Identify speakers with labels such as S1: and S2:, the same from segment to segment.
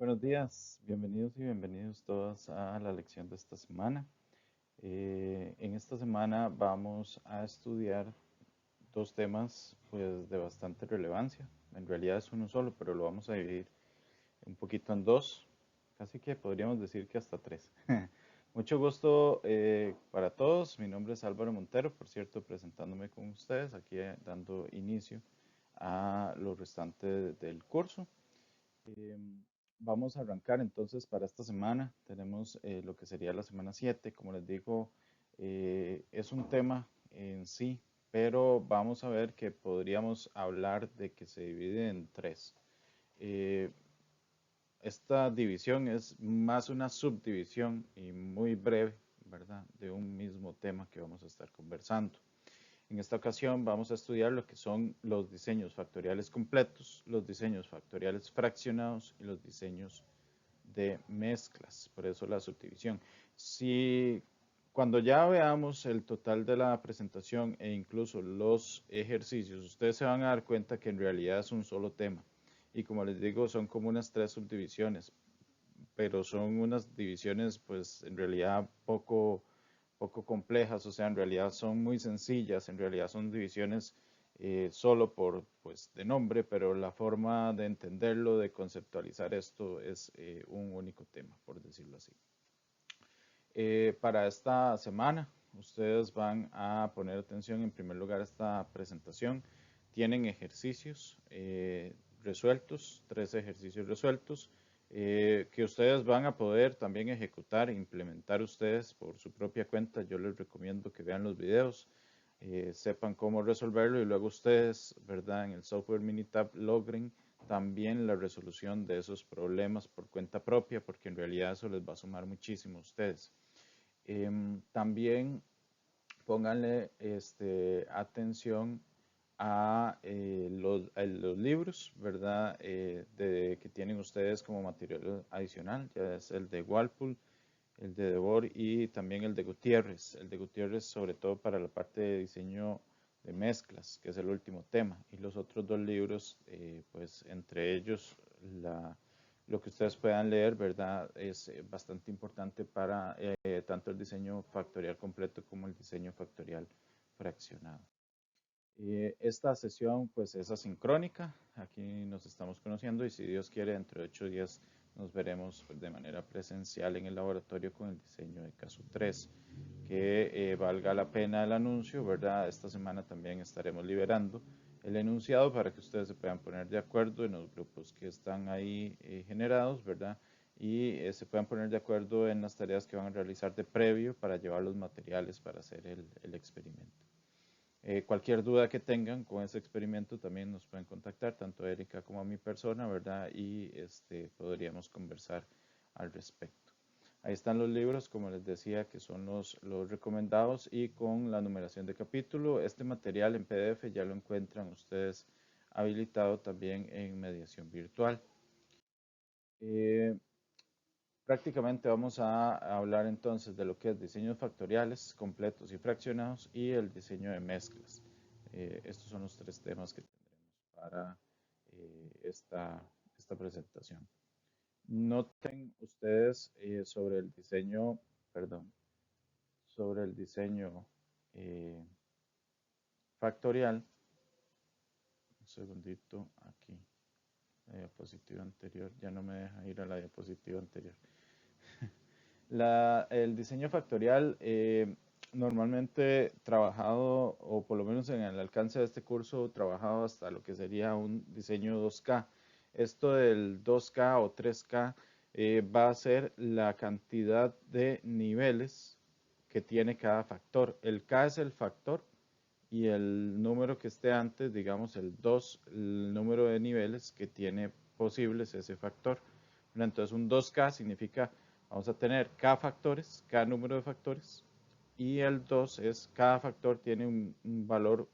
S1: Buenos días, bienvenidos y bienvenidos todos a la lección de esta semana. En esta semana vamos a estudiar dos temas pues de bastante relevancia. En realidad es uno solo, pero lo vamos a dividir un poquito en dos, casi que podríamos decir que hasta tres. Mucho gusto para todos, mi nombre es Álvaro Montero, por cierto, presentándome con ustedes, aquí dando inicio a lo restante del curso. Vamos a arrancar entonces para esta semana. Tenemos lo que sería la semana 7. Como les digo, es un tema en sí, pero vamos a ver que podríamos hablar de que se divide en tres. Eh, Esta división es más una subdivisión y muy breve, ¿verdad? De un mismo tema que vamos a estar conversando. En esta ocasión vamos a estudiar lo que son los diseños factoriales completos, los diseños factoriales fraccionados y los diseños de mezclas, por eso la subdivisión. Si cuando ya veamos el total de la presentación e incluso los ejercicios, ustedes se van a dar cuenta que en realidad es un solo tema. Y como les digo, son como unas tres subdivisiones, pero son unas divisiones pues en realidad poco complejas, o sea, en realidad son muy sencillas, en realidad son divisiones solo por pues de nombre, pero la forma de entenderlo, de conceptualizar esto es un único tema, por decirlo así. Para esta semana, ustedes van a poner atención en primer lugar a esta presentación. Tienen ejercicios resueltos, 3 ejercicios resueltos, que ustedes van a poder también ejecutar e implementar ustedes por su propia cuenta. Yo les recomiendo que vean los videos, sepan cómo resolverlo y luego ustedes, ¿verdad? En el software Minitab logren también la resolución de esos problemas por cuenta propia, porque en realidad eso les va a sumar muchísimo a ustedes. También pónganle atención a los libros, ¿verdad? Que tienen ustedes como material adicional, ya es el de Walpole, el de Debord y también el de Gutiérrez. El de Gutiérrez sobre todo para la parte de diseño de mezclas, que es el último tema. Y los otros dos libros, pues entre ellos lo que ustedes puedan leer, ¿verdad? Es bastante importante para tanto el diseño factorial completo como el diseño factorial fraccionado. Esta sesión pues es asincrónica, aquí nos estamos conociendo y si Dios quiere dentro de 8 días nos veremos pues, de manera presencial en el laboratorio con el diseño de caso 3. Que valga la pena el anuncio, ¿verdad? Esta semana también estaremos liberando el enunciado para que ustedes se puedan poner de acuerdo en los grupos que están ahí generados, ¿verdad? Y se puedan poner de acuerdo en las tareas que van a realizar de previo para llevar los materiales para hacer el experimento. Cualquier duda que tengan con ese experimento también nos pueden contactar, tanto a Erika como a mi persona, ¿verdad? Y podríamos conversar al respecto. Ahí están los libros, como les decía, que son los recomendados y con la numeración de capítulo. Este material en PDF ya lo encuentran ustedes habilitado también en mediación virtual. Prácticamente vamos a hablar entonces de lo que es diseños factoriales completos y fraccionados y el diseño de mezclas. Estos son los 3 temas que tendremos para esta presentación. Noten ustedes sobre el diseño, perdón, sobre el diseño factorial. Un segundito aquí. La diapositiva anterior ya no me deja ir a la diapositiva anterior. El diseño factorial normalmente trabajado, o por lo menos en el alcance de este curso, trabajado hasta lo que sería un diseño 2K. Esto del 2K o 3K va a ser la cantidad de niveles que tiene cada factor. El K es el factor y el número que esté antes, digamos el 2, el número de niveles que tiene posibles ese factor. Entonces un 2K significa, vamos a tener K factores, K número de factores, y el 2 es cada factor tiene un valor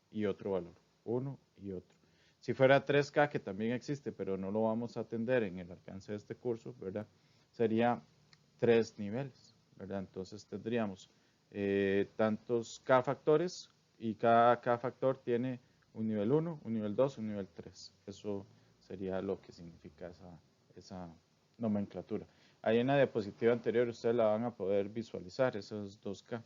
S1: y otro valor, uno y otro. Si fuera 3K, que también existe, pero no lo vamos a atender en el alcance de este curso, ¿verdad? Sería 3 niveles, ¿verdad? Entonces tendríamos tantos K factores y cada K factor tiene un nivel 1, un nivel 2, un nivel 3. Eso sería lo que significa nomenclatura. Ahí en la diapositiva anterior ustedes la van a poder visualizar, esos 2K.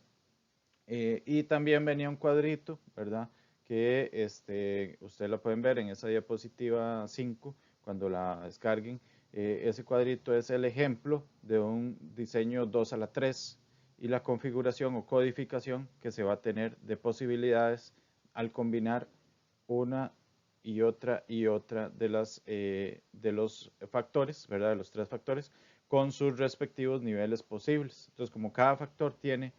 S1: Y también venía un cuadrito, ¿verdad? Que ustedes lo pueden ver en esa diapositiva 5, cuando la descarguen. Ese cuadrito es el ejemplo de un diseño 2 a la 3 y la configuración o codificación que se va a tener de posibilidades al combinar una y otra de los factores, ¿verdad? De los 3 factores, con sus respectivos niveles posibles. Entonces, como cada factor tiene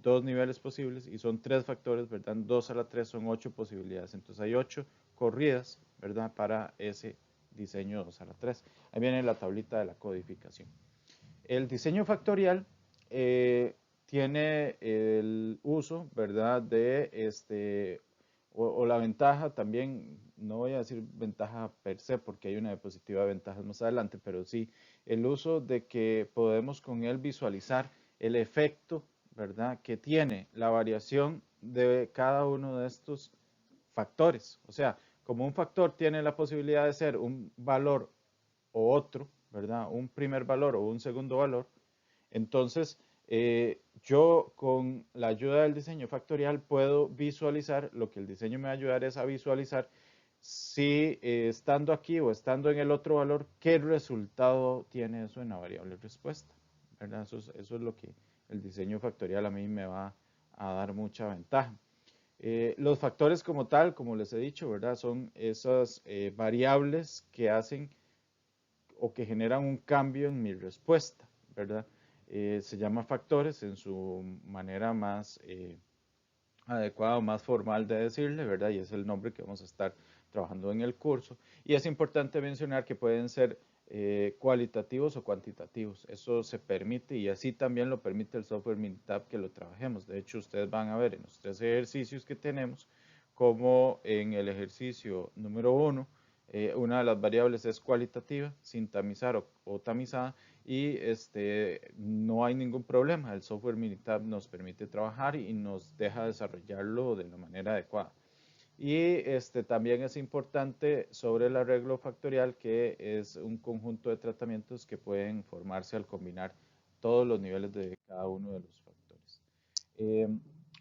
S1: 2 niveles posibles y son 3 factores, ¿verdad? 2 a la 3 son 8 posibilidades. Entonces, hay 8 corridas, ¿verdad? Para ese diseño 2 a la 3. Ahí viene la tablita de la codificación. El diseño factorial tiene el uso, ¿verdad? De o la ventaja también, no voy a decir ventaja per se porque hay una diapositiva de ventajas más adelante, pero sí el uso de que podemos con él visualizar el efecto, ¿verdad? Que tiene la variación de cada uno de estos factores. O sea, como un factor tiene la posibilidad de ser un valor o otro, ¿verdad? Un primer valor o un segundo valor, entonces, yo con la ayuda del diseño factorial puedo visualizar, lo que el diseño me va a ayudar es a visualizar si estando aquí o estando en el otro valor, qué resultado tiene eso en la variable respuesta, ¿verdad? Eso es lo que el diseño factorial a mí me va a dar mucha ventaja. Los factores como tal, como les he dicho, ¿verdad? Son esas variables que hacen o que generan un cambio en mi respuesta, ¿verdad? Se llama factores en su manera más adecuada o más formal de decirle, ¿verdad? Y es el nombre que vamos a estar trabajando en el curso. Y es importante mencionar que pueden ser cualitativos o cuantitativos. Eso se permite y así también lo permite el software Minitab que lo trabajemos. De hecho, ustedes van a ver en los 3 ejercicios que tenemos, como en el ejercicio número 1, una de las variables es cualitativa, sin tamizar o tamizada, y no hay ningún problema. El software Minitab nos permite trabajar y nos deja desarrollarlo de la manera adecuada. Y también es importante sobre el arreglo factorial, que es un conjunto de tratamientos que pueden formarse al combinar todos los niveles de cada uno de los factores. Eh,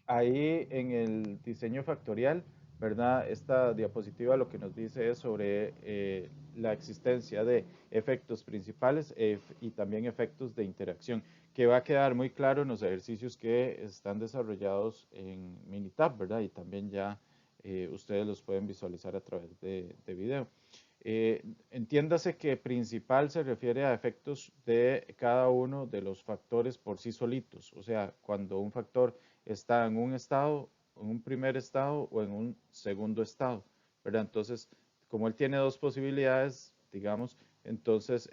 S1: Ahí en el diseño factorial, ¿verdad? Esta diapositiva lo que nos dice es sobre la existencia de efectos principales y también efectos de interacción, que va a quedar muy claro en los ejercicios que están desarrollados en Minitab, ¿verdad? Y también ya ustedes los pueden visualizar a través de video. Entiéndase que principal se refiere a efectos de cada uno de los factores por sí solitos, o sea, cuando un factor está en un estado, en un primer estado o en un segundo estado, ¿verdad? Entonces, como él tiene dos posibilidades, digamos, entonces,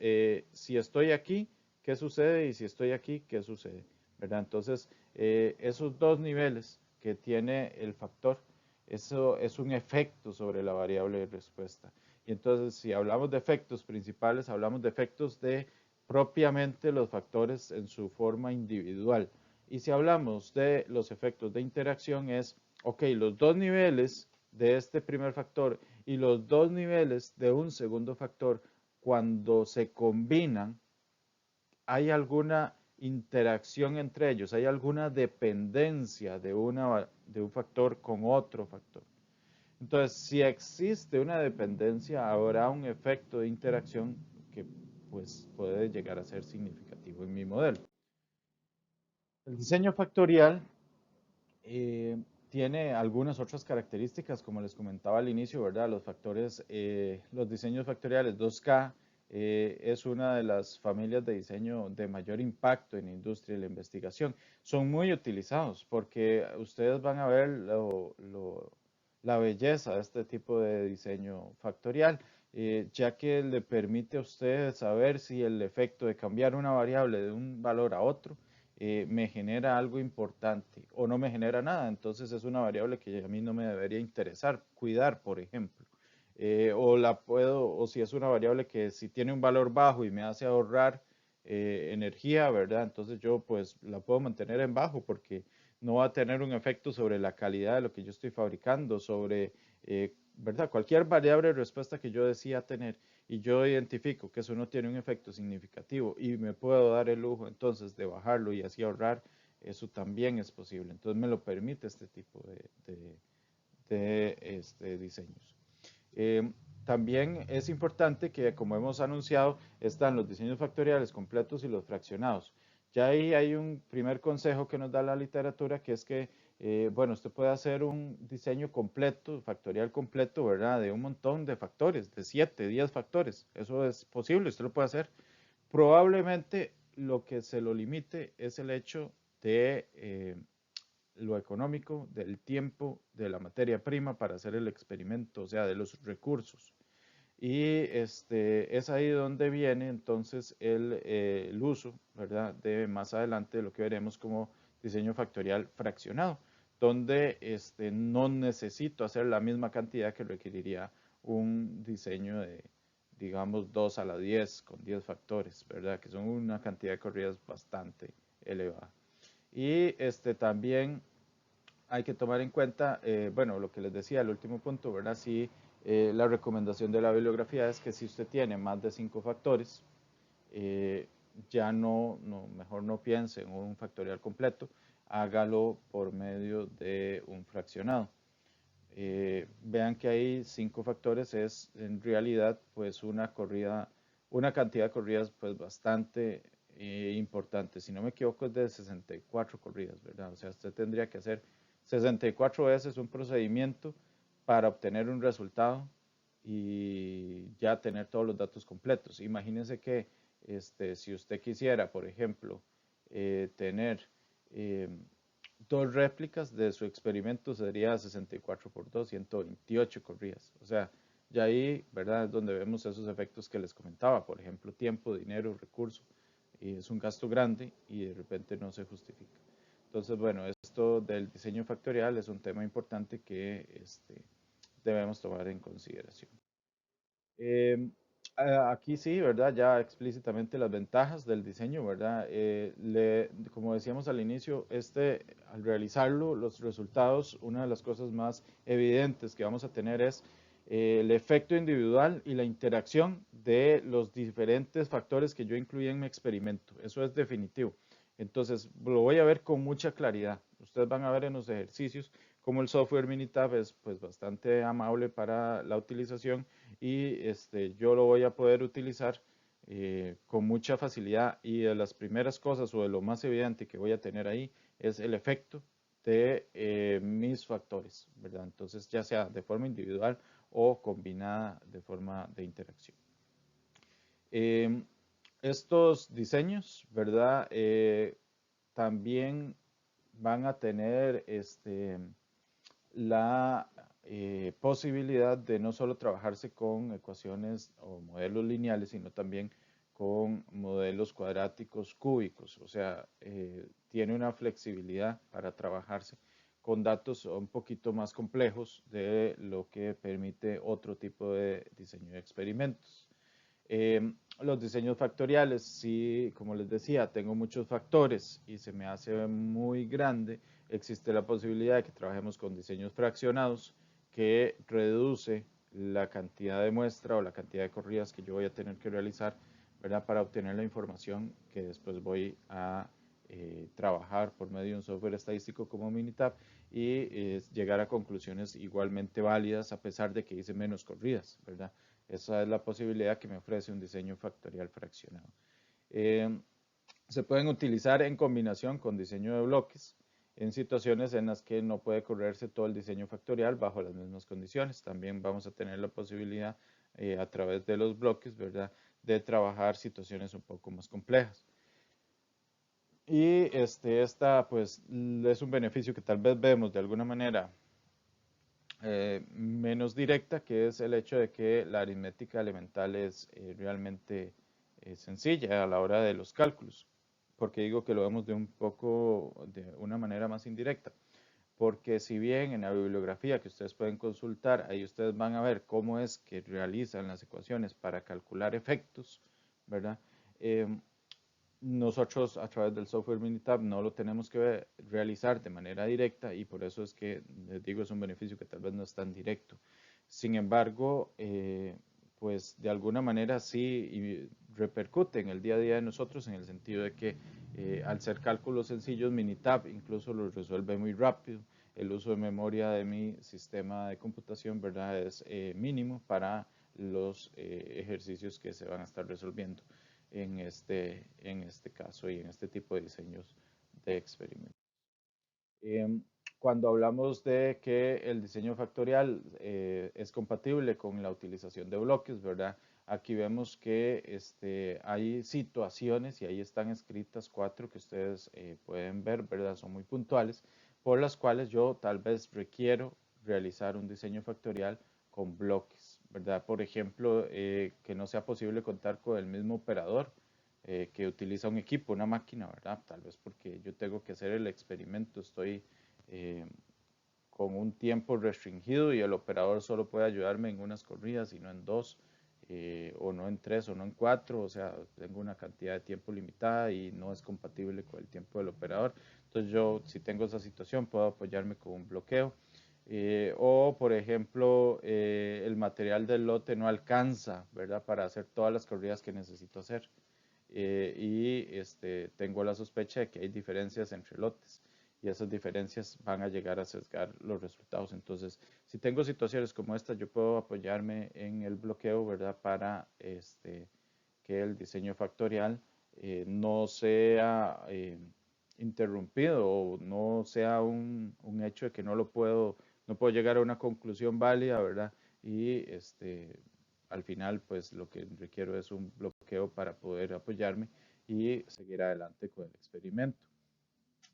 S1: si estoy aquí, ¿qué sucede? Y si estoy aquí, ¿qué sucede? ¿Verdad? Entonces, esos dos niveles que tiene el factor, eso es un efecto sobre la variable de respuesta. Y entonces, si hablamos de efectos principales, hablamos de efectos de propiamente los factores en su forma individual. Y si hablamos de los efectos de interacción es, ok, los dos niveles de este primer factor y los dos niveles de un segundo factor, cuando se combinan, ¿hay alguna interacción entre ellos? ¿Hay alguna dependencia de un factor con otro factor? Entonces, si existe una dependencia, habrá un efecto de interacción que pues, puede llegar a ser significativo en mi modelo. El diseño factorial tiene algunas otras características, como les comentaba al inicio, ¿verdad? Los factores, los diseños factoriales 2K es una de las familias de diseño de mayor impacto en la industria y la investigación. Son muy utilizados porque ustedes van a ver la belleza de este tipo de diseño factorial, ya que le permite a ustedes saber si el efecto de cambiar una variable de un valor a otro me genera algo importante o no me genera nada. Entonces es una variable que a mí no me debería interesar cuidar, por ejemplo. O si es una variable que si tiene un valor bajo y me hace ahorrar energía, ¿verdad? Entonces yo pues la puedo mantener en bajo porque no va a tener un efecto sobre la calidad de lo que yo estoy fabricando, sobre, ¿verdad? Cualquier variable de respuesta que yo decida tener. y yo identifico que eso no tiene un efecto significativo y me puedo dar el lujo entonces de bajarlo y así ahorrar, eso también es posible. Entonces me lo permite este tipo de diseños. También es importante que, como hemos anunciado, están los diseños factoriales completos y los fraccionados. Ya ahí hay un primer consejo que nos da la literatura, que es que, bueno, usted puede hacer un diseño completo, factorial completo, ¿verdad? De un montón de factores, de 7, 10 factores. Eso es posible, usted lo puede hacer. Probablemente lo que se lo limite es el hecho de lo económico, del tiempo, de la materia prima para hacer el experimento, o sea, de los recursos. Y es ahí donde viene entonces el uso, ¿verdad? De más adelante lo que veremos como diseño factorial fraccionado, donde no necesito hacer la misma cantidad que requeriría un diseño de, digamos, 2 a la 10 con 10 factores, ¿verdad? Que son una cantidad de corridas bastante elevada. Y también hay que tomar en cuenta, bueno, lo que les decía, el último punto, ¿verdad? Sí, la recomendación de la bibliografía es que si usted tiene más de 5 factores, eh, ya mejor no piense en un factorial completo, hágalo por medio de un fraccionado. Vean que hay 5 factores, es en realidad pues una corrida, una cantidad de corridas pues bastante importante. Si no me equivoco es de 64 corridas, ¿verdad? O sea, usted tendría que hacer 64 veces un procedimiento para obtener un resultado y ya tener todos los datos completos. Imagínense que si usted quisiera, por ejemplo, tener eh, 2 réplicas de su experimento, sería 64 por 2, 128 corridas. O sea, ya ahí, ¿verdad? Es donde vemos esos efectos que les comentaba, por ejemplo, tiempo, dinero, recurso. Y es un gasto grande y de repente no se justifica. Entonces, bueno, esto del diseño factorial es un tema importante que debemos tomar en consideración. Eh, Aquí sí, ¿verdad? Ya explícitamente las ventajas del diseño, ¿verdad? Como decíamos al inicio, al realizarlo, los resultados, una de las cosas más evidentes que vamos a tener es el efecto individual y la interacción de los diferentes factores que yo incluí en mi experimento. Eso es definitivo. Entonces, lo voy a ver con mucha claridad. Ustedes van a ver en los ejercicios cómo el software Minitab es pues bastante amable para la utilización y yo lo voy a poder utilizar con mucha facilidad y de las primeras cosas o de lo más evidente que voy a tener ahí es el efecto de mis factores, ¿verdad? Entonces ya sea de forma individual o combinada de forma de interacción. Estos diseños, ¿verdad? También van a tener la posibilidad de no solo trabajarse con ecuaciones o modelos lineales, sino también con modelos cuadráticos cúbicos. O sea, tiene una flexibilidad para trabajarse con datos un poquito más complejos de lo que permite otro tipo de diseño de experimentos. Los diseños factoriales, si, como les decía, tengo muchos factores y se me hace muy grande, existe la posibilidad de que trabajemos con diseños fraccionados que reduce la cantidad de muestra o la cantidad de corridas que yo voy a tener que realizar, ¿verdad? Para obtener la información que después voy a trabajar por medio de un software estadístico como Minitab y llegar a conclusiones igualmente válidas a pesar de que hice menos corridas, ¿verdad? Esa es la posibilidad que me ofrece un diseño factorial fraccionado. Se pueden utilizar en combinación con diseño de bloques en situaciones en las que no puede correrse todo el diseño factorial bajo las mismas condiciones. También vamos a tener la posibilidad a través de los bloques, ¿verdad?, de trabajar situaciones un poco más complejas. Y esta pues es un beneficio que tal vez vemos de alguna manera menos directa, que es el hecho de que la aritmética elemental es realmente sencilla a la hora de los cálculos. Porque digo que lo vemos de una manera más indirecta. Porque si bien en la bibliografía que ustedes pueden consultar, ahí ustedes van a ver cómo es que realizan las ecuaciones para calcular efectos, ¿verdad? Nosotros a través del software Minitab no lo tenemos que realizar de manera directa y por eso es que les digo es un beneficio que tal vez no es tan directo. Sin embargo, pues de alguna manera sí repercute en el día a día de nosotros, en el sentido de que al ser cálculos sencillos, Minitab incluso los resuelve muy rápido. El uso de memoria de mi sistema de computación, ¿verdad?, es mínimo para los ejercicios que se van a estar resolviendo en este caso y en este tipo de diseños de experimentos. Cuando hablamos de que el diseño factorial es compatible con la utilización de bloques, ¿verdad? Aquí vemos que hay situaciones, y ahí están escritas 4 que ustedes pueden ver, ¿verdad? Son muy puntuales, por las cuales yo tal vez requiero realizar un diseño factorial con bloques, ¿verdad? Por ejemplo, que no sea posible contar con el mismo operador que utiliza un equipo, una máquina, ¿verdad? Tal vez porque yo tengo que hacer el experimento, estoy eh, con un tiempo restringido y el operador solo puede ayudarme en unas corridas y no en dos, o no en tres o no en cuatro, o sea, tengo una cantidad de tiempo limitada y no es compatible con el tiempo del operador. Entonces yo, si tengo esa situación, puedo apoyarme con un bloqueo. O, por ejemplo, el material del lote no alcanza, ¿verdad?, para hacer todas las corridas que necesito hacer. Tengo la sospecha de que hay diferencias entre lotes y esas diferencias van a llegar a sesgar los resultados. Entonces, si tengo situaciones como esta, yo puedo apoyarme en el bloqueo, ¿verdad?, para que el diseño factorial no sea interrumpido o no sea un hecho de que no puedo llegar a una conclusión válida, ¿verdad? Y al final, pues lo que requiero es un bloqueo para poder apoyarme y seguir adelante con el experimento.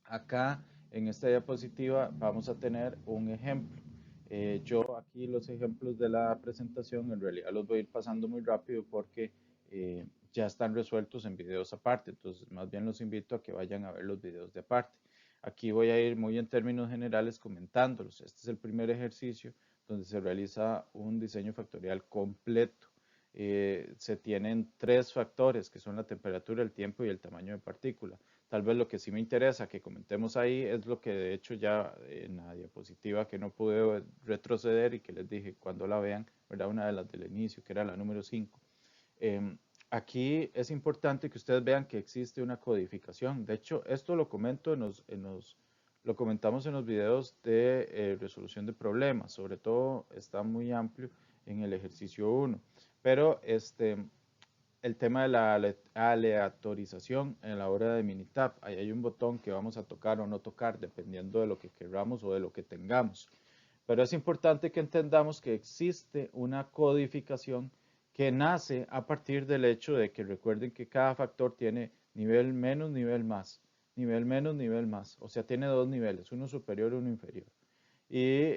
S1: Acá en esta diapositiva vamos a tener un ejemplo. Yo aquí los ejemplos de la presentación en realidad los voy a ir pasando muy rápido porque ya están resueltos en videos aparte, entonces más bien los invito a que vayan a ver los videos de aparte. Aquí voy a ir muy en términos generales comentándolos. Este es el primer ejercicio donde se realiza un diseño factorial completo. Se tienen 3 factores que son la temperatura, el tiempo y el tamaño de partícula. Tal vez lo que sí me interesa que comentemos ahí es lo que de hecho ya en la diapositiva que no pude retroceder y que les dije cuando la vean, ¿verdad? Una de las del inicio, que era la número 5. Aquí es importante que ustedes vean que existe una codificación. De hecho, esto lo comento lo comentamos en los videos de resolución de problemas. Sobre todo está muy amplio en el ejercicio 1. Pero el tema de la aleatorización en la hora de Minitab, ahí hay un botón que vamos a tocar o no tocar dependiendo de lo que queramos o de lo que tengamos. Pero es importante que entendamos que existe una codificación que nace a partir del hecho de que recuerden que cada factor tiene nivel menos, nivel más, nivel menos, nivel más. O sea, tiene 2 niveles, uno superior y uno inferior. Y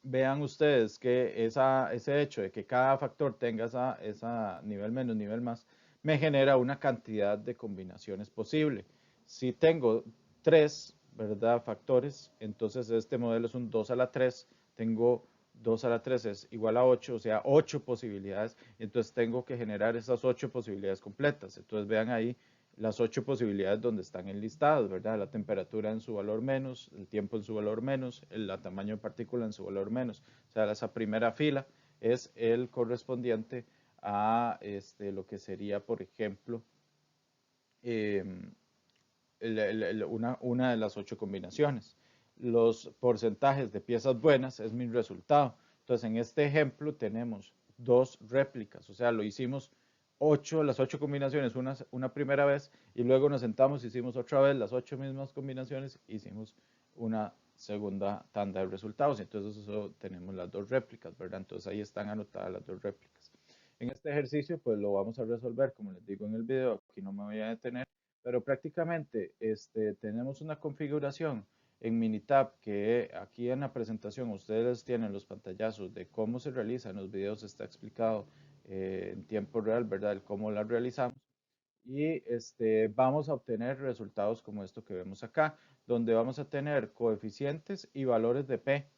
S1: vean ustedes que ese hecho de que cada factor tenga esa nivel menos, nivel más, me genera una cantidad de combinaciones posible. Si tengo 3, ¿verdad?, factores, entonces este modelo es un 2 a la 3, tengo 2 a la 3 es igual a 8, o sea, 8 posibilidades, entonces tengo que generar esas 8 posibilidades completas. Entonces vean ahí las 8 posibilidades donde están enlistadas, ¿verdad? La temperatura en su valor menos, el tiempo en su valor menos, el tamaño de partícula en su valor menos. O sea, esa primera fila es el correspondiente a lo que sería, por ejemplo, una de las 8 combinaciones. Los porcentajes de piezas buenas es mi resultado. Entonces, en este ejemplo tenemos 2 réplicas, o sea, lo hicimos las 8 combinaciones una primera vez y luego nos sentamos, hicimos otra vez las 8 mismas combinaciones, hicimos una segunda tanda de resultados. Entonces, eso tenemos las 2 réplicas, ¿verdad? Entonces, ahí están anotadas las 2 réplicas. En este ejercicio, pues lo vamos a resolver, como les digo en el video, aquí no me voy a detener, pero prácticamente tenemos una configuración en Minitab que aquí en la presentación ustedes tienen los pantallazos de cómo se realiza. En los videos está explicado en tiempo real, ¿verdad?, el cómo la realizamos. Y vamos a obtener resultados como esto que vemos acá, donde vamos a tener coeficientes y valores de P,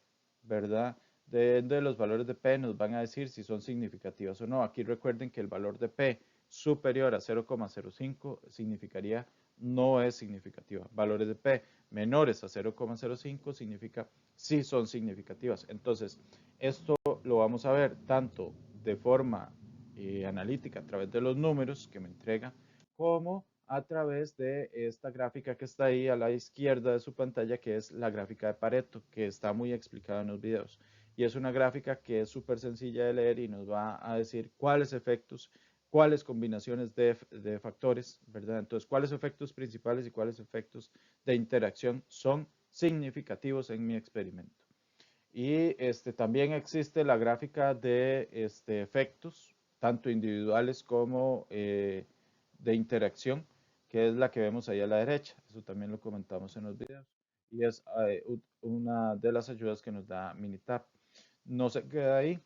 S1: ¿verdad? De los valores de P nos van a decir si son significativas o no. Aquí recuerden que el valor de P superior a 0,05 significaría no es significativa. Valores de P menores a 0,05 significa sí son significativas. Entonces, esto lo vamos a ver tanto de forma analítica a través de los números que me entrega, como a través de esta gráfica que está ahí a la izquierda de su pantalla, que es la gráfica de Pareto, que está muy explicada en los videos. Y es una gráfica que es súper sencilla de leer y nos va a decir cuáles efectos, cuáles combinaciones de factores, ¿verdad? Entonces, cuáles efectos principales y cuáles efectos de interacción son significativos en mi experimento. Y también existe la gráfica de efectos, tanto individuales como de interacción, que es la que vemos ahí a la derecha. Eso también lo comentamos en los videos. Y es una de las ayudas que nos da Minitab. No se queda ahí,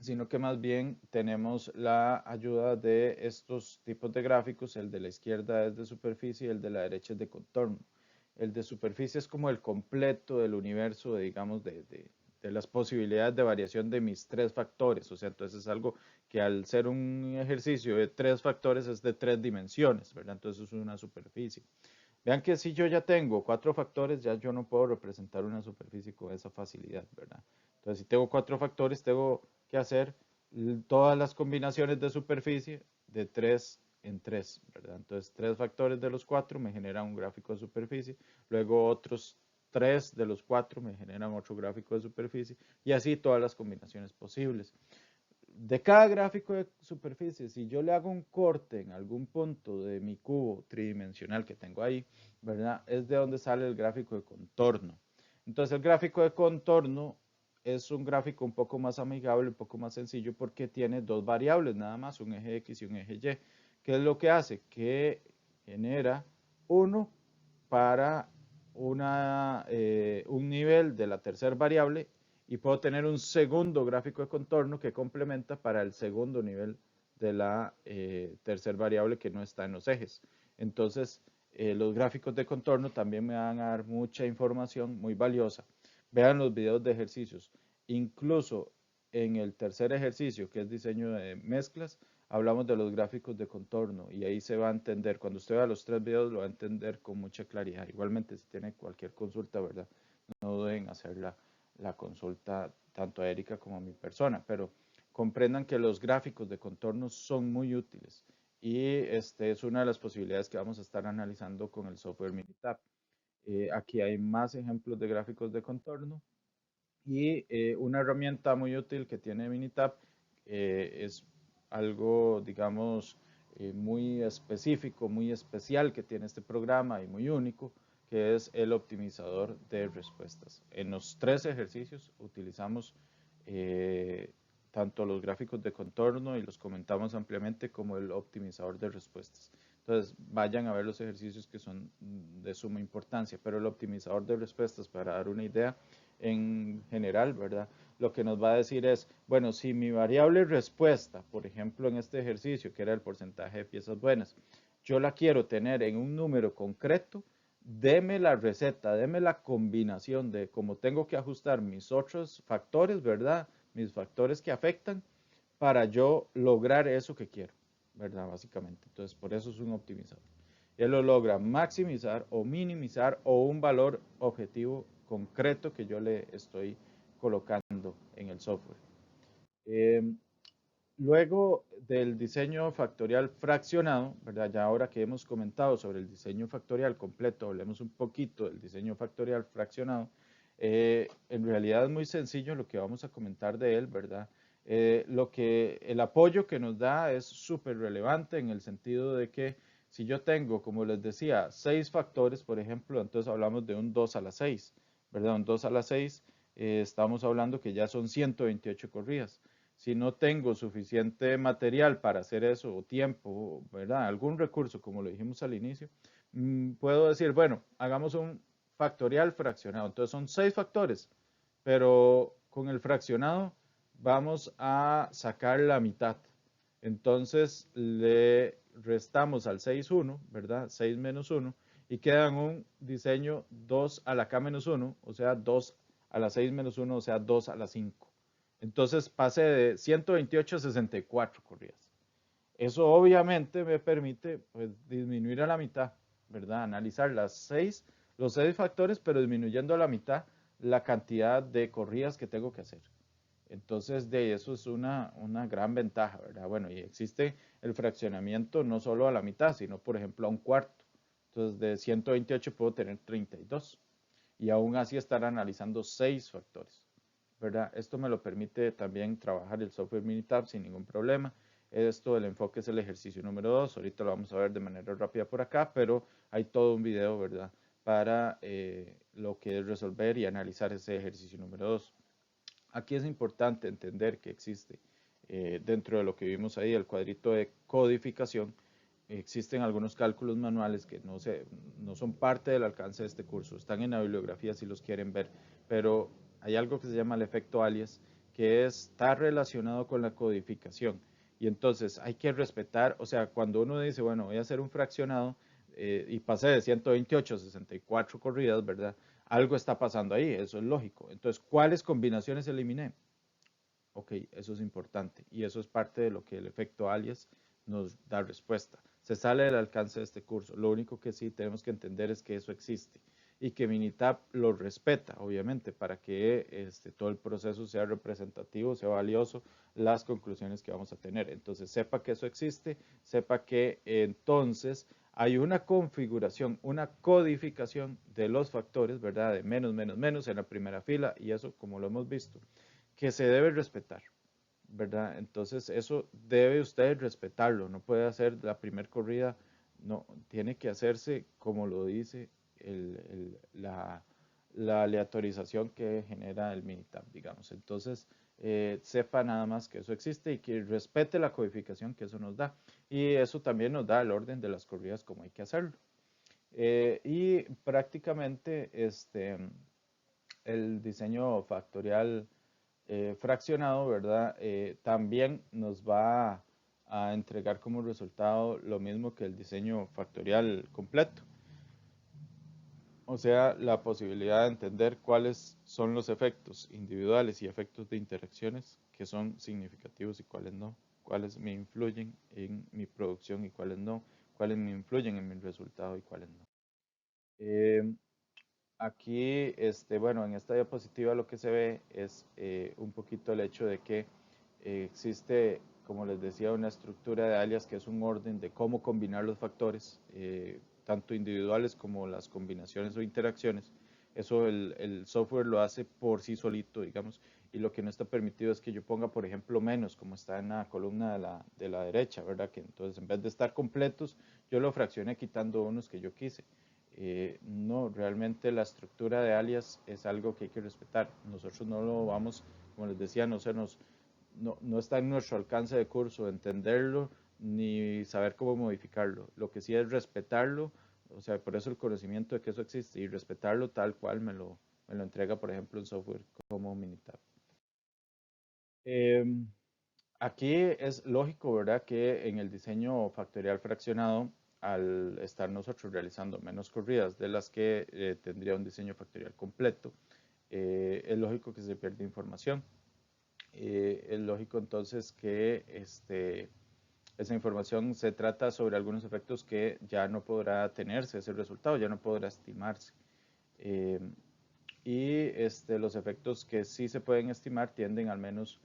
S1: sino que más bien tenemos la ayuda de estos tipos de gráficos. El de la izquierda es de superficie y el de la derecha es de contorno. El de superficie es como el completo del universo, digamos, de las posibilidades de variación de mis tres factores. O sea, entonces es algo que al ser un ejercicio de tres factores es de tres dimensiones, ¿verdad? Entonces es una superficie. Vean que si yo ya tengo cuatro factores, ya yo no puedo representar una superficie con esa facilidad, ¿verdad? Entonces, si tengo cuatro factores, tengo que hacer todas las combinaciones de superficie de 3 en 3, ¿verdad? Entonces, tres factores de los cuatro me generan un gráfico de superficie, luego otros tres de los cuatro me generan otro gráfico de superficie, y así todas las combinaciones posibles. De cada gráfico de superficie, si yo le hago un corte en algún punto de mi cubo tridimensional que tengo ahí, ¿verdad? Es de donde sale el gráfico de contorno. Entonces el gráfico de contorno es un gráfico un poco más amigable, un poco más sencillo porque tiene dos variables nada más, un eje X y un eje Y. ¿Qué es lo que hace? Que genera uno para un nivel de la tercera variable y puedo tener un segundo gráfico de contorno que complementa para el segundo nivel de la tercera variable que no está en los ejes. Entonces, los gráficos de contorno también me van a dar mucha información muy valiosa. Vean los videos de ejercicios. Incluso en el tercer ejercicio, que es diseño de mezclas, hablamos de los gráficos de contorno y ahí se va a entender. Cuando usted vea los tres videos, lo va a entender con mucha claridad. Igualmente, si tiene cualquier consulta, ¿verdad? No duden hacerla la consulta tanto a Erika como a mi persona, pero comprendan que los gráficos de contorno son muy útiles y es una de las posibilidades que vamos a estar analizando con el software Minitab. Aquí hay más ejemplos de gráficos de contorno y una herramienta muy útil que tiene Minitab es algo, digamos, muy específico, muy especial que tiene este programa y muy único, que es el optimizador de respuestas. En los tres ejercicios utilizamos tanto los gráficos de contorno y los comentamos ampliamente como el optimizador de respuestas. Entonces, vayan a ver los ejercicios que son de suma importancia, pero el optimizador de respuestas, para dar una idea en general, ¿verdad? Lo que nos va a decir es, bueno, si mi variable respuesta, por ejemplo, en este ejercicio, que era el porcentaje de piezas buenas, yo la quiero tener en un número concreto, deme la receta, deme la combinación de cómo tengo que ajustar mis otros factores, ¿verdad? Mis factores que afectan para yo lograr eso que quiero, ¿verdad? Básicamente. Entonces, por eso es un optimizador. Él lo logra maximizar o minimizar o un valor objetivo concreto que yo le estoy colocando en el software. Eh, Luego del diseño factorial fraccionado, ¿verdad? Ya ahora que hemos comentado sobre el diseño factorial completo, hablemos un poquito del diseño factorial fraccionado. En realidad es muy sencillo lo que vamos a comentar de él, ¿verdad? El apoyo que nos da es súper relevante en el sentido de que si yo tengo, como les decía, 6 factores, por ejemplo, entonces hablamos de un 2 a la 6, ¿verdad? Un 2 a la 6, estamos hablando que ya son 128 corridas. Si no tengo suficiente material para hacer eso, o tiempo, ¿verdad? Algún recurso, como lo dijimos al inicio, puedo decir, bueno, hagamos un factorial fraccionado. Entonces son 6 factores, pero con el fraccionado vamos a sacar la mitad. Entonces le restamos al 6 1, ¿verdad? 6 menos 1, y queda un diseño 2 a la k menos 1, o sea, 2 a la 6 menos 1, o sea, 2 a la 5. Entonces pasé de 128 a 64 corridas. Eso obviamente me permite pues, disminuir a la mitad, ¿verdad? Analizar los 6 factores, pero disminuyendo a la mitad la cantidad de corridas que tengo que hacer. Entonces, de eso es una gran ventaja, ¿verdad? Bueno, y existe el fraccionamiento no solo a la mitad, sino, por ejemplo, a un cuarto. Entonces, de 128 puedo tener 32 y aún así estar analizando 6 factores, ¿verdad? Esto me lo permite también trabajar el software Minitab sin ningún problema. Esto, el enfoque es el ejercicio número 2. Ahorita lo vamos a ver de manera rápida por acá, pero hay todo un video, ¿verdad? Para lo que es resolver y analizar ese ejercicio número 2. Aquí es importante entender que existe dentro de lo que vimos ahí, el cuadrito de codificación, existen algunos cálculos manuales que no son parte del alcance de este curso, están en la bibliografía si los quieren ver, pero hay algo que se llama el efecto alias, que está relacionado con la codificación. Y entonces hay que respetar, o sea, cuando uno dice, bueno, voy a hacer un fraccionado y pasé de 128 a 64 corridas, ¿verdad? Algo está pasando ahí, eso es lógico. Entonces, ¿cuáles combinaciones eliminé? Ok, eso es importante y eso es parte de lo que el efecto alias nos da respuesta. Se sale del alcance de este curso. Lo único que sí tenemos que entender es que eso existe y que Minitab lo respeta, obviamente, para que todo el proceso sea representativo, sea valioso, las conclusiones que vamos a tener. Entonces, sepa que eso existe, sepa que entonces hay una configuración, una codificación de los factores, ¿verdad? De menos, menos, menos en la primera fila y eso, como lo hemos visto, que se debe respetar, ¿verdad? Entonces eso debe usted respetarlo, no puede hacer la primera corrida, no, tiene que hacerse como lo dice la aleatorización que genera el Minitab, digamos. Entonces, sepa nada más que eso existe y que respete la codificación que eso nos da. Y eso también nos da el orden de las corridas como hay que hacerlo. Y prácticamente el diseño factorial fraccionado, ¿verdad? También nos va a entregar como resultado lo mismo que el diseño factorial completo. O sea, la posibilidad de entender cuáles son los efectos individuales y efectos de interacciones que son significativos y cuáles no, cuáles me influyen en mi producción y cuáles no, cuáles me influyen en mi resultado y cuáles no. Eh, Aquí, bueno, en esta diapositiva lo que se ve es un poquito el hecho de que existe, como les decía, una estructura de alias que es un orden de cómo combinar los factores, tanto individuales como las combinaciones o interacciones. Eso el software lo hace por sí solito, digamos, y lo que no está permitido es que yo ponga, por ejemplo, menos, como está en la columna de la derecha, ¿verdad? Que entonces en vez de estar completos, yo lo fraccioné quitando unos que yo quise. No, realmente la estructura de alias es algo que hay que respetar. Nosotros no lo vamos, como les decía, no está en nuestro alcance de curso entenderlo ni saber cómo modificarlo. Lo que sí es respetarlo, o sea, por eso el conocimiento de que eso existe y respetarlo tal cual me lo entrega, por ejemplo, un software como Minitab. Eh, Aquí es lógico, ¿verdad?, que en el diseño factorial fraccionado, al estar nosotros realizando menos corridas de las que tendría un diseño factorial completo, es lógico que se pierde información. Es lógico entonces que esa información se trata sobre algunos efectos que ya no podrá tenerse ese resultado, ya no podrá estimarse. Eh, y los efectos que sí se pueden estimar tienen al menos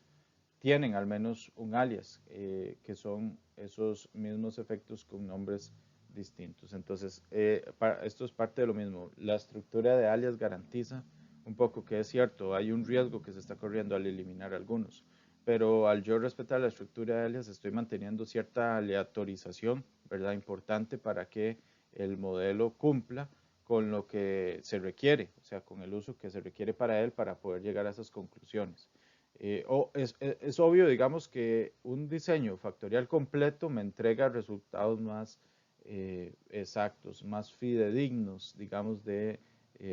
S1: un alias, que son esos mismos efectos con nombres distintos. Entonces, esto es parte de lo mismo. La estructura de alias garantiza un poco que es cierto, hay un riesgo que se está corriendo al eliminar algunos, pero al yo respetar la estructura de alias estoy manteniendo cierta aleatorización, ¿verdad? Importante para que el modelo cumpla con lo que se requiere, o sea, con el uso que se requiere para él para poder llegar a esas conclusiones. Es obvio, digamos, que un diseño factorial completo me entrega resultados más exactos, más fidedignos, digamos, de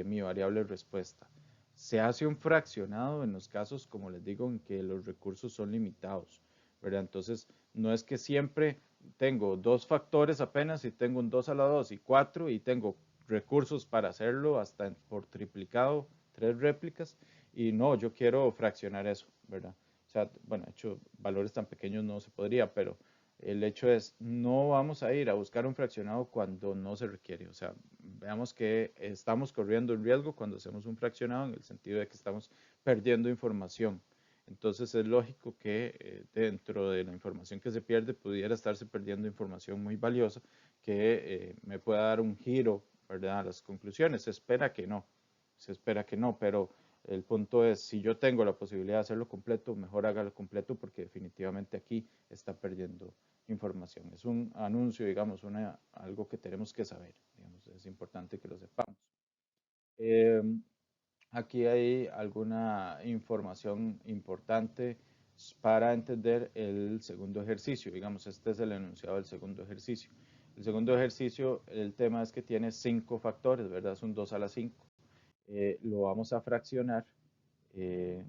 S1: mi variable respuesta. Se hace un fraccionado en los casos, como les digo, en que los recursos son limitados, ¿verdad? Entonces, no es que siempre tengo dos factores apenas y tengo un 2 a la 2 y 4 y tengo recursos para hacerlo hasta por triplicado, 3 réplicas, y no, yo quiero fraccionar eso, ¿verdad? O sea, bueno, de hecho, valores tan pequeños no se podría, pero el hecho es, no vamos a ir a buscar un fraccionado cuando no se requiere. O sea, veamos que estamos corriendo el riesgo cuando hacemos un fraccionado en el sentido de que estamos perdiendo información. Entonces es lógico que dentro de la información que se pierde pudiera estarse perdiendo información muy valiosa que me pueda dar un giro, ¿verdad?, a las conclusiones. Se espera que no, pero el punto es, si yo tengo la posibilidad de hacerlo completo, mejor hágalo completo porque definitivamente aquí está perdiendo información. Es un anuncio, digamos, algo que tenemos que saber, digamos, es importante que lo sepamos. Eh, Aquí hay alguna información importante para entender el segundo ejercicio. Digamos, este es el enunciado del segundo ejercicio. El segundo ejercicio, el tema es que tiene 5 factores, ¿verdad? Es un 2 a la 5. Lo vamos a fraccionar, eh,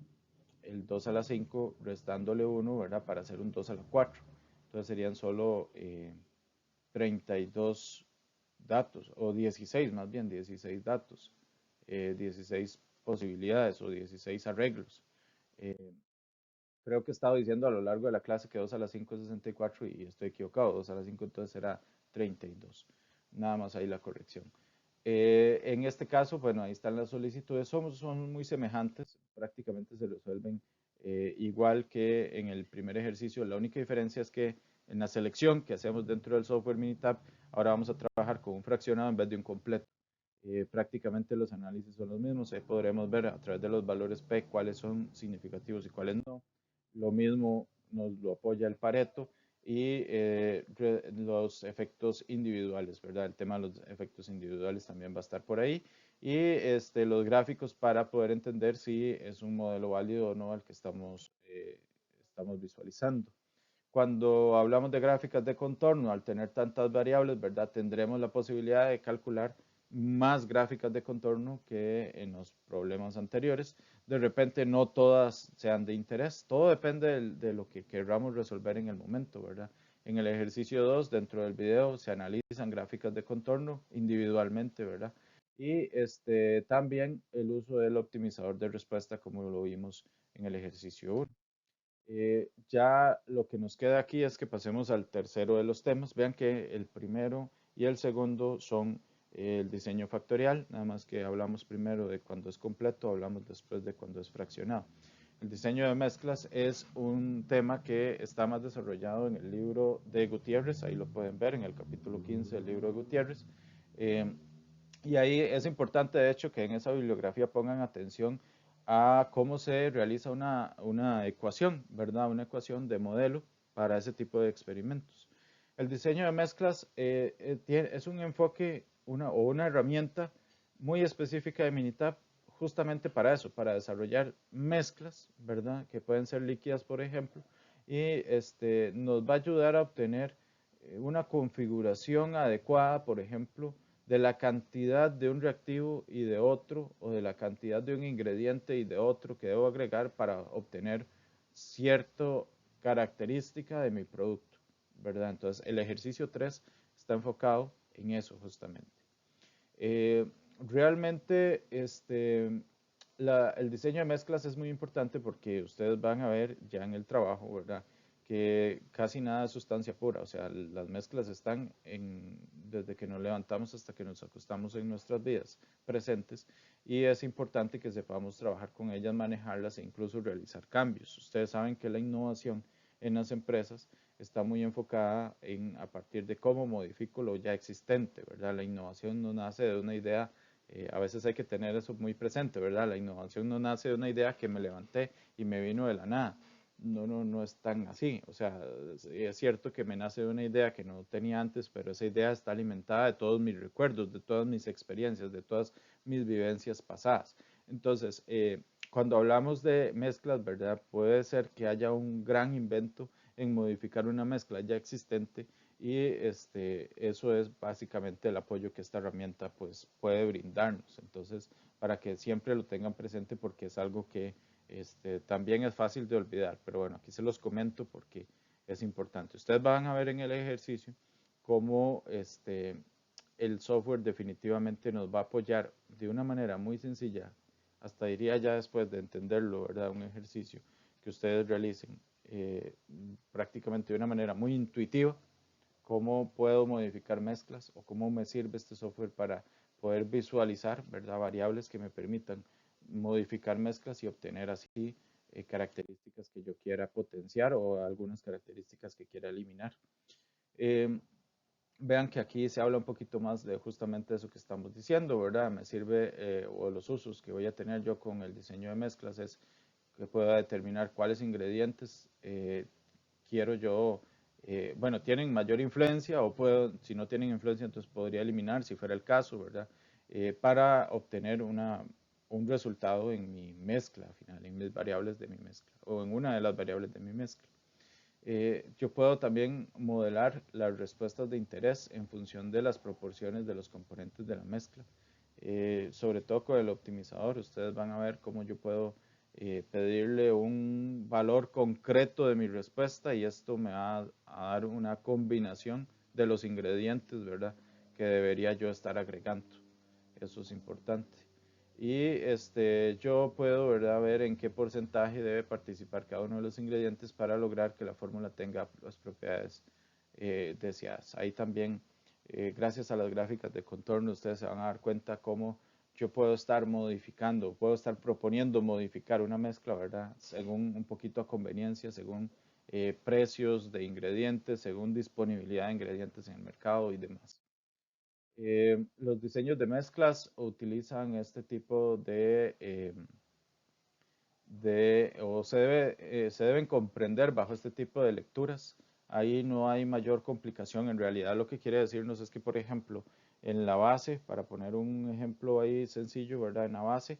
S1: el 2 a la 5 restándole 1, ¿verdad? Para hacer un 2 a la 4. Entonces serían solo 32 datos, o 16 más bien, 16 datos, 16 posibilidades o 16 arreglos. Eh, Creo que he estado diciendo a lo largo de la clase que 2 a la 5 es 64 y estoy equivocado, 2 a la 5 entonces será 32. Nada más ahí la corrección. En este caso, bueno, ahí están las solicitudes, son muy semejantes, prácticamente se resuelven igual que en el primer ejercicio. La única diferencia es que en la selección que hacemos dentro del software Minitab, ahora vamos a trabajar con un fraccionado en vez de un completo. Prácticamente los análisis son los mismos, ahí podremos ver a través de los valores P cuáles son significativos y cuáles no. Lo mismo nos lo apoya el Pareto y los efectos individuales, ¿verdad? El tema de los efectos individuales también va a estar por ahí. Y los gráficos para poder entender si es un modelo válido o no al que estamos visualizando. Cuando hablamos de gráficas de contorno, al tener tantas variables, ¿verdad? Tendremos la posibilidad de calcular más gráficas de contorno que en los problemas anteriores. De repente no todas sean de interés, todo depende de lo que queramos resolver en el momento, ¿verdad? En el ejercicio 2, dentro del video, se analizan gráficas de contorno individualmente, ¿verdad? Y también el uso del optimizador de respuesta, como lo vimos en el ejercicio 1. Ya lo que nos queda aquí es que pasemos al tercero de los temas. Vean que el primero y el segundo son el diseño factorial, nada más que hablamos primero de cuando es completo, hablamos después de cuando es fraccionado. El diseño de mezclas es un tema que está más desarrollado en el libro de Gutiérrez, ahí lo pueden ver en el capítulo 15 del libro de Gutiérrez. Eh, y ahí es importante, de hecho, que en esa bibliografía pongan atención a cómo se realiza una ecuación, ¿verdad? Una ecuación de modelo para ese tipo de experimentos. El diseño de mezclas es un enfoque o una herramienta muy específica de Minitab justamente para eso, para desarrollar mezclas, ¿verdad? Que pueden ser líquidas, por ejemplo, y nos va a ayudar a obtener una configuración adecuada, por ejemplo, de la cantidad de un reactivo y de otro, o de la cantidad de un ingrediente y de otro que debo agregar para obtener cierta característica de mi producto, ¿verdad? Entonces, el ejercicio 3 está enfocado en eso justamente. Eh, Realmente, el diseño de mezclas es muy importante porque ustedes van a ver ya en el trabajo, ¿verdad? Que casi nada es sustancia pura, o sea, las mezclas están desde que nos levantamos hasta que nos acostamos en nuestras vidas presentes y es importante que sepamos trabajar con ellas, manejarlas e incluso realizar cambios. Ustedes saben que la innovación en las empresas está muy enfocada en a partir de cómo modifico lo ya existente, ¿verdad? La innovación no nace de una idea, a veces hay que tener eso muy presente, ¿verdad? La innovación no nace de una idea que me levanté y me vino de la nada. No es tan así. O sea, es cierto que me nace de una idea que no tenía antes, pero esa idea está alimentada de todos mis recuerdos, de todas mis experiencias, de todas mis vivencias pasadas. Entonces, cuando hablamos de mezclas, ¿verdad? Puede ser que haya un gran invento en modificar una mezcla ya existente y eso es básicamente el apoyo que esta herramienta pues puede brindarnos. Entonces, para que siempre lo tengan presente porque es algo que también es fácil de olvidar, pero bueno, aquí se los comento porque es importante. Ustedes van a ver en el ejercicio cómo el software definitivamente nos va a apoyar de una manera muy sencilla, hasta diría ya después de entenderlo, ¿verdad? Un ejercicio que ustedes realicen prácticamente de una manera muy intuitiva, cómo puedo modificar mezclas o cómo me sirve este software para poder visualizar, ¿verdad? Variables que me permitan modificar mezclas y obtener así características que yo quiera potenciar o algunas características que quiera eliminar. Eh, Vean que aquí se habla un poquito más de justamente eso que estamos diciendo, ¿verdad? Me sirve, o los usos que voy a tener yo con el diseño de mezclas es que pueda determinar cuáles ingredientes quiero yo, bueno, tienen mayor influencia o puedo, si no tienen influencia, entonces podría eliminar, si fuera el caso, ¿verdad? Para obtener un resultado en mi mezcla al final, en mis variables de mi mezcla o en una de las variables de mi mezcla. Yo puedo también modelar las respuestas de interés en función de las proporciones de los componentes de la mezcla. Sobre todo con el optimizador, ustedes van a ver cómo yo puedo pedirle un valor concreto de mi respuesta y esto me va a dar una combinación de los ingredientes, ¿verdad? Que debería yo estar agregando. Eso es importante. Y yo puedo, ¿verdad?, ver en qué porcentaje debe participar cada uno de los ingredientes para lograr que la fórmula tenga las propiedades deseadas. Ahí también, gracias a las gráficas de contorno, ustedes se van a dar cuenta cómo yo puedo estar modificando, puedo estar proponiendo modificar una mezcla, ¿verdad?, según un poquito a conveniencia, según precios de ingredientes, según disponibilidad de ingredientes en el mercado y demás. Los diseños de mezclas utilizan este tipo o se deben comprender bajo este tipo de lecturas. Ahí no hay mayor complicación. En realidad lo que quiere decirnos es que, por ejemplo, en la base, para poner un ejemplo ahí sencillo, ¿verdad? En la base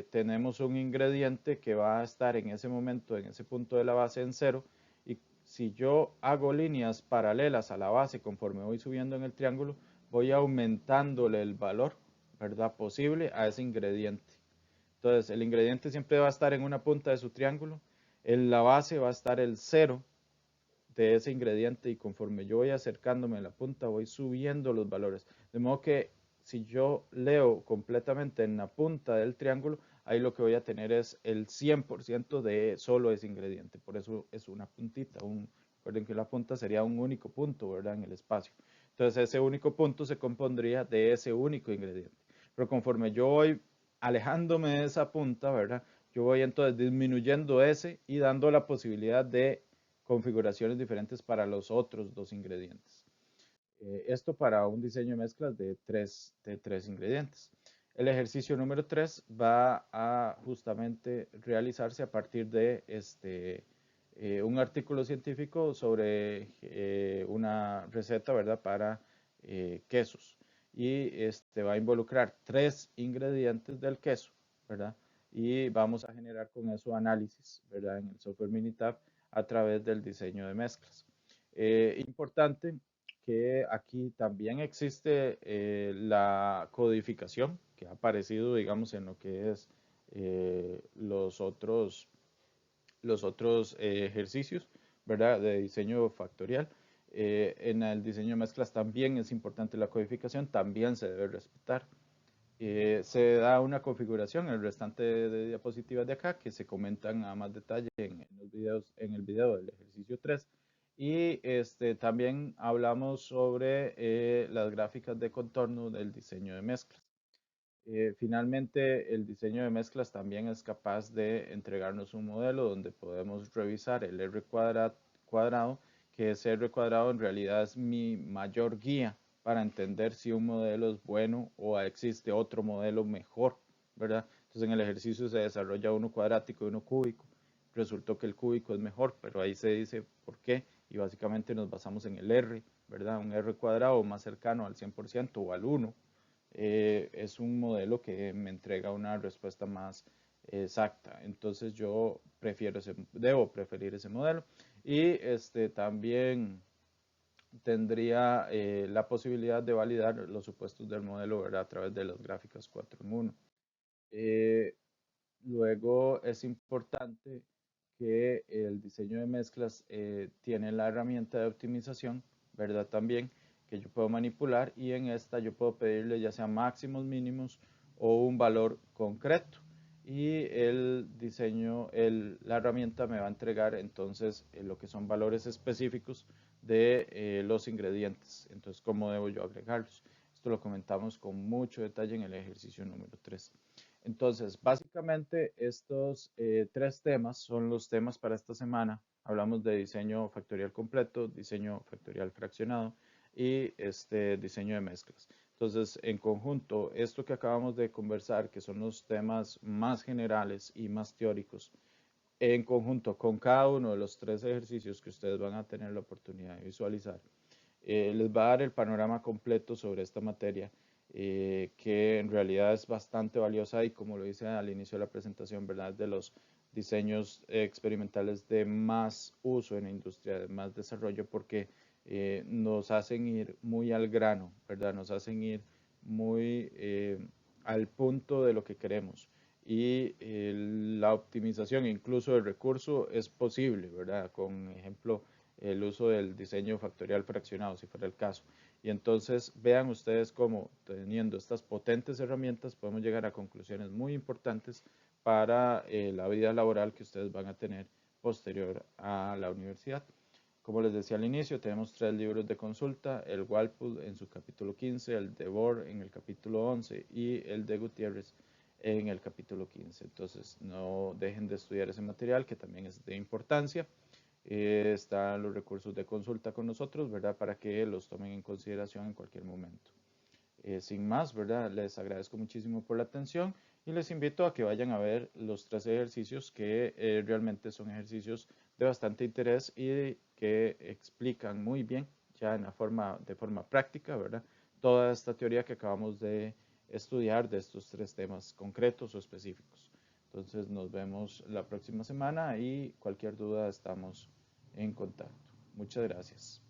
S1: tenemos un ingrediente que va a estar en ese momento, en ese punto de la base en cero, y si yo hago líneas paralelas a la base conforme voy subiendo en el triángulo, voy aumentándole el valor, ¿verdad?, posible a ese ingrediente. Entonces, el ingrediente siempre va a estar en una punta de su triángulo, en la base va a estar el cero de ese ingrediente y conforme yo voy acercándome a la punta voy subiendo los valores. De modo que si yo leo completamente en la punta del triángulo, ahí lo que voy a tener es el 100% de solo ese ingrediente. Por eso es una puntita. Recuerden que la punta sería un único punto, ¿verdad?, en el espacio. Entonces ese único punto se compondría de ese único ingrediente. Pero conforme yo voy alejándome de esa punta, ¿verdad?, yo voy entonces disminuyendo ese y dando la posibilidad de configuraciones diferentes para los otros dos ingredientes. Esto para un diseño de mezclas de tres ingredientes. El ejercicio número 3 va a justamente realizarse a partir de un artículo científico sobre una receta, ¿verdad?, para quesos. Y va a involucrar tres ingredientes del queso, ¿verdad? Y vamos a generar con eso análisis, ¿verdad?, en el software Minitab a través del diseño de mezclas. Importante que aquí también existe la codificación que ha aparecido, digamos, en lo que es los otros ejercicios, ¿verdad?, de diseño factorial. En el diseño de mezclas también es importante la codificación, también se debe respetar. Se da una configuración, el restante de diapositivas de acá, que se comentan a más detalle en el video del ejercicio 3. Y también hablamos sobre las gráficas de contorno del diseño de mezclas. Finalmente, el diseño de mezclas también es capaz de entregarnos un modelo donde podemos revisar el R cuadrado, que ese R cuadrado en realidad es mi mayor guía para entender si un modelo es bueno o existe otro modelo mejor, ¿verdad? Entonces en el ejercicio se desarrolla uno cuadrático y uno cúbico. Resultó que el cúbico es mejor, pero ahí se dice por qué y básicamente nos basamos en el R, ¿verdad? Un R cuadrado más cercano al 100% o al 1 es un modelo que me entrega una respuesta más exacta. Entonces yo debo preferir ese modelo. Y también tendría la posibilidad de validar los supuestos del modelo, ¿verdad?, a través de las gráficas 4 en 1. Luego es importante que el diseño de mezclas tiene la herramienta de optimización, ¿verdad? También que yo puedo manipular y en esta yo puedo pedirle ya sea máximos, mínimos o un valor concreto. Y el diseño, la herramienta me va a entregar entonces lo que son valores específicos de los ingredientes. Entonces, ¿cómo debo yo agregarlos? Esto lo comentamos con mucho detalle en el ejercicio número 3. Entonces, básicamente estos tres temas son los temas para esta semana. Hablamos de diseño factorial completo, diseño factorial fraccionado y diseño de mezclas. Entonces, en conjunto, esto que acabamos de conversar, que son los temas más generales y más teóricos, en conjunto con cada uno de los tres ejercicios que ustedes van a tener la oportunidad de visualizar, les va a dar el panorama completo sobre esta materia, que en realidad es bastante valiosa y como lo dice al inicio de la presentación, ¿verdad? De los diseños experimentales de más uso en la industria, de más desarrollo, porque nos hacen ir muy al grano, ¿verdad? Nos hacen ir muy al punto de lo que queremos. Y la optimización incluso del recurso es posible, ¿verdad? Con ejemplo, el uso del diseño factorial fraccionado, si fuera el caso. Y entonces vean ustedes cómo teniendo estas potentes herramientas podemos llegar a conclusiones muy importantes para la vida laboral que ustedes van a tener posterior a la universidad. Como les decía al inicio, tenemos tres libros de consulta, el Walpole en su capítulo 15, el de Bohr en el capítulo 11 y el de Gutiérrez en el capítulo 15. Entonces, no dejen de estudiar ese material que también es de importancia. Están los recursos de consulta con nosotros, ¿verdad? Para que los tomen en consideración en cualquier momento. Sin más, ¿verdad? Les agradezco muchísimo por la atención y les invito a que vayan a ver los tres ejercicios que realmente son ejercicios de bastante interés y que explican muy bien, ya en de forma práctica, ¿verdad? Toda esta teoría que acabamos de estudiar de estos tres temas concretos o específicos. Entonces nos vemos la próxima semana y cualquier duda estamos en contacto. Muchas gracias.